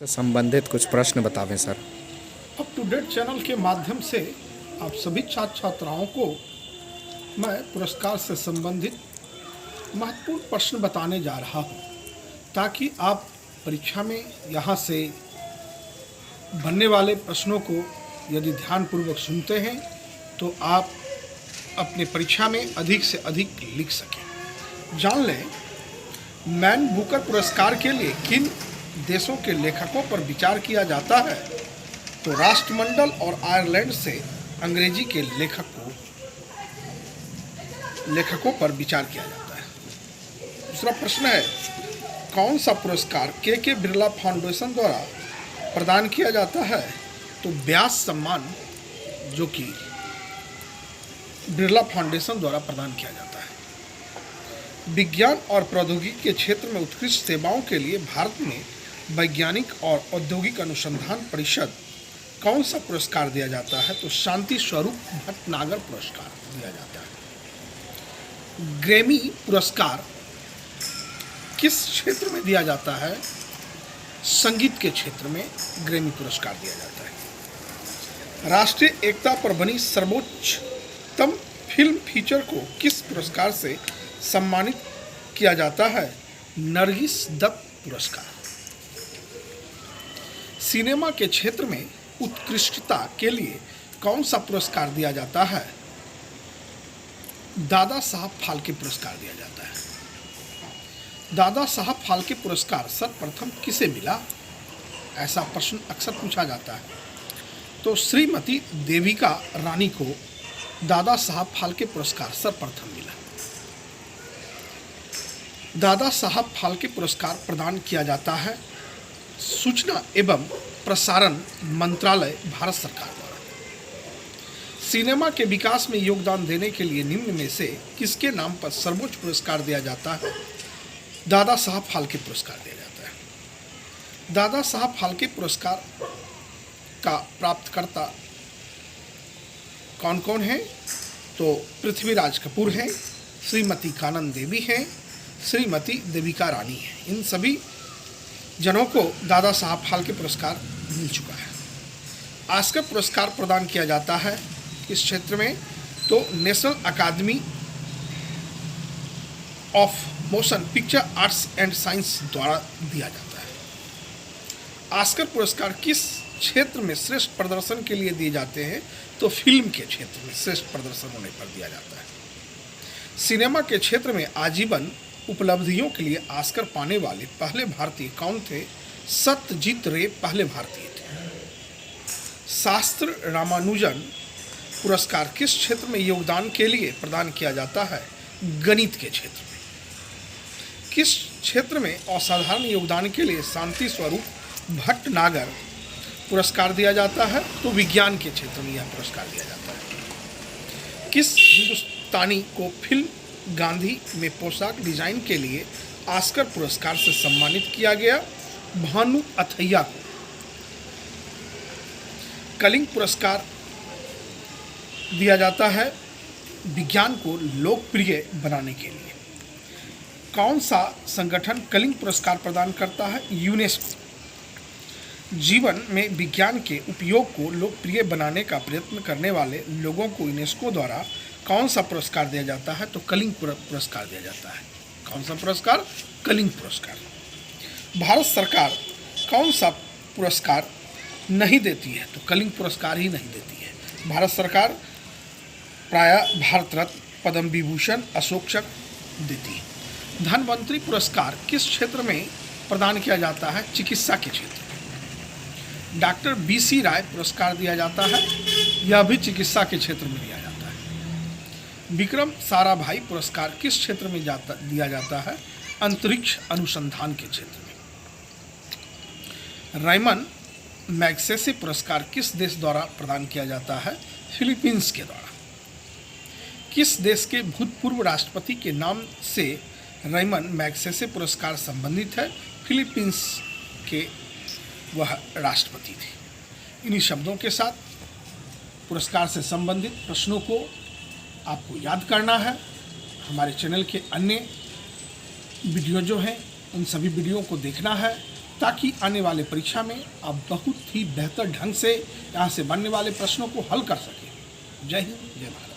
से संबंधित कुछ प्रश्न बतावें sir. Up to date channel के माध्यम से आप सभी छात्र छात्राओं को मैं पुरस्कार से संबंधित महत्वपूर्ण प्रश्न बताने जा रहा हूं, ताकि आप परीक्षा में यहाँ से बनने वाले प्रश्नों को यदि ध्यानपूर्वक सुनते हैं तो आप अपने परीक्षा में अधिक से अधिक लिख सकें। जान लें, मैन बुकर पुरस्कार के लिए किन देशों के लेखकों पर विचार किया जाता है। तो राष्ट्रमंडल और आयरलैंड से अंग्रेजी के लेखकों पर विचार किया जाता है। दूसरा प्रश्न है, कौन सा पुरस्कार के बिरला फाउंडेशन द्वारा प्रदान किया जाता है। तो व्यास सम्मान, जो कि बिरला फाउंडेशन द्वारा प्रदान किया जाता है। विज्ञान और प्रौद्योगिकी के क्षेत्र में उत्कृष्ट सेवाओं के लिए भारत में वैज्ञानिक और औद्योगिक अनुसंधान परिषद कौन सा पुरस्कार दिया जाता है। तो शांति स्वरूप भटनागर पुरस्कार दिया जाता है। ग्रैमी पुरस्कार किस क्षेत्र में दिया जाता है। संगीत के क्षेत्र में ग्रैमी पुरस्कार दिया जाता है। राष्ट्रीय एकता पर बनी सर्वोच्चतम फिल्म फीचर को किस पुरस्कार से सम्मानित किया जाता है। नरगिस दत्त पुरस्कार। सिनेमा के क्षेत्र में उत्कृष्टता के लिए कौन सा पुरस्कार दिया जाता है। दादा साहब फाल्के पुरस्कार दिया जाता है। दादा साहब फाल्के पुरस्कार सर्वप्रथम किसे मिला, ऐसा प्रश्न अक्सर पूछा जाता है। तो श्रीमती देविका रानी को दादा साहब फाल्के पुरस्कार सर्वप्रथम मिला। दादा साहब फाल्के पुरस्कार प्रदान किया जाता है सूचना एवं प्रसारण मंत्रालय, भारत सरकार द्वारा। सिनेमा के विकास में योगदान देने के लिए निम्न में से किसके नाम पर सर्वोच्च पुरस्कार दिया जाता है। दादा साहब फाल्के पुरस्कार दिया जाता है। दादा साहब फाल्के पुरस्कार का प्राप्तकर्ता कौन कौन है। तो पृथ्वीराज कपूर हैं, श्रीमती कानन देवी हैं, श्रीमती देविका रानी है। इन सभी जनों को दादा साहब फाल्के पुरस्कार मिल चुका है। ऑस्कर पुरस्कार प्रदान किया जाता है इस क्षेत्र में। तो National Academy of Motion Picture Arts and Science द्वारा दिया जाता है। ऑस्कर पुरस्कार किस क्षेत्र में श्रेष्ठ प्रदर्शन के लिए दिए जाते हैं। तो फिल्म के क्षेत्र में श्रेष्ठ प्रदर्शन होने पर दिया जाता है। सिनेमा के क्षेत्र में आजीवन उपलब्धियों के लिए ऑस्कर पाने वाले पहले भारतीय कौन थे। सत्यजीत रे पहले भारतीय थे। शास्त्र रामानुजन पुरस्कार किस क्षेत्र में योगदान के लिए प्रदान किया जाता है। गणित के क्षेत्र में। किस क्षेत्र में असाधारण योगदान के लिए शांति स्वरूप भटनागर पुरस्कार दिया जाता है। तो विज्ञान के क्षेत्र में यह पुरस्कार दिया जाता है। किस हिंदुस्तानी को फिल्म गांधी में पोशाक डिजाइन के लिए ऑस्कर पुरस्कार से सम्मानित किया गया। भानु अथैया को। कलिंग पुरस्कार दिया जाता है विज्ञान को लोकप्रिय बनाने के लिए। कौन सा संगठन कलिंग पुरस्कार प्रदान करता है। यूनेस्को। जीवन में विज्ञान के उपयोग को लोकप्रिय बनाने का प्रयत्न करने वाले लोगों को यूनेस्को द्वारा कौन सा पुरस्कार दिया जाता है। तो कलिंग पुरस्कार दिया जाता है। कौन सा पुरस्कार। कलिंग पुरस्कार। भारत सरकार कौन सा पुरस्कार नहीं देती है। तो कलिंग पुरस्कार ही नहीं देती है। भारत सरकार प्रायः भारत रत्न, पद्म विभूषण, अशोक चक्र देती है। धन्वंतरी पुरस्कार किस क्षेत्र में प्रदान किया जाता है। चिकित्सा के क्षेत्र में। डॉक्टर BC राय पुरस्कार दिया जाता है, यह भी चिकित्सा के क्षेत्र में दिया जाता है। विक्रम साराभाई पुरस्कार किस क्षेत्र में दिया जाता है। अंतरिक्ष अनुसंधान के क्षेत्र में। रायमन मैग्सेसे पुरस्कार किस देश द्वारा प्रदान किया जाता है। फिलीपींस के द्वारा। किस देश के भूतपूर्व राष्ट्रपति के नाम से रायमन मैग्सेसे पुरस्कार संबंधित है। फिलीपींस के वह राष्ट्रपति थे। इन्हीं शब्दों के साथ पुरस्कार से संबंधित प्रश्नों को आपको याद करना है। हमारे चैनल के अन्य वीडियो जो हैं उन सभी वीडियो को देखना है ताकि आने वाले परीक्षा में आप बहुत ही बेहतर ढंग से यहाँ से बनने वाले प्रश्नों को हल कर सकें। जय हिंद, जय भारत।